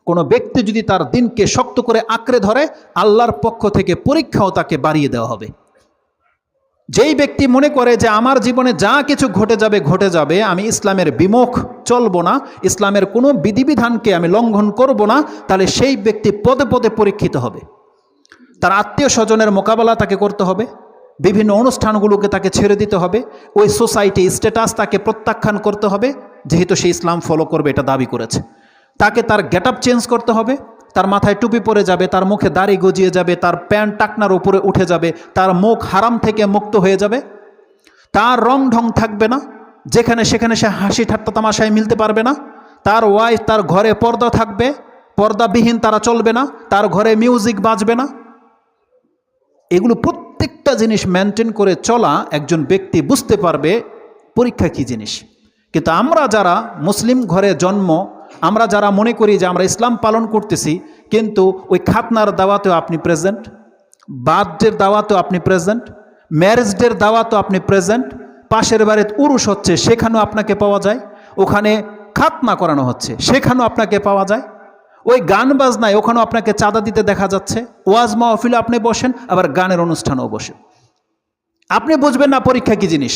কোনো ব্যক্তি যদি তার দিনকে শক্ত করে আঁকড়ে ধরে, আল্লাহর পক্ষ থেকে পরীক্ষাও তাকে বাড়িয়ে দেওয়া হবে। যেই ব্যক্তি মনে করে যে আমার জীবনে যা কিছু ঘটে যাবে, আমি ইসলামের বিমুখ চলবো না, ইসলামের কোনো বিধিবিধানকে আমি লঙ্ঘন করব না, তাহলে সেই ব্যক্তি পদে পদে পরীক্ষিত হবে। তার আত্মীয় স্বজনের মোকাবেলা তাকে করতে হবে, বিভিন্ন অনুষ্ঠানগুলোকে তাকে ছেড়ে দিতে হবে, ওই সোসাইটি স্ট্যাটাস তাকে প্রত্যাখ্যান করতে হবে, যেহেতু সে ইসলাম ফলো করবে এটা দাবি করেছে। তাকে তার গেট আপ চেঞ্জ করতে হবে, তার মাথায় টুপি পরে যাবে, তার মুখে দাড়ি গজিয়ে যাবে, তার প্যান্ট টাকনার উপরে উঠে যাবে, তার মুখ হারাম থেকে মুক্ত হয়ে যাবে, তার রং ঢং থাকবে না, যেখানে সেখানে সে হাসি ঠাট্টা তামাশায় মিলতে পারবে না, তার ওয়াইফ তার ঘরে পর্দা থাকবে, পর্দাবিহীন তারা চলবে না, তার ঘরে মিউজিক বাজবে না। এগুলো প্রত্যেকটা জিনিস মেনটেন করে চলা একজন ব্যক্তি বুঝতে পারবে পরীক্ষা কী জিনিস। কিন্তু আমরা যারা মুসলিম ঘরে জন্ম, আমরা যারা মনে করি যে আমরা ইসলাম পালন করতেছি, কিন্তু ওই খাতনার দাওয়াতেও আপনি প্রেজেন্ট, বার্থডের দাওয়াতেও আপনি প্রেজেন্ট, ম্যারেজ ডের দাওয়াতেও আপনি প্রেজেন্ট, পাশের বাড়িতে উরুস হচ্ছে সেখানেও আপনাকে পাওয়া যায়, ওখানে খাতনা করানো হচ্ছে সেখানেও আপনাকে পাওয়া যায়, ওই গান বাজনায় ওখানেও আপনাকে চাঁদা দিতে দেখা যাচ্ছে, ওয়াজ মাহফিলে আপনি বসেন, আবার গানের অনুষ্ঠানেও বসেন। আপনি বুঝবেন না পরীক্ষা কী জিনিস।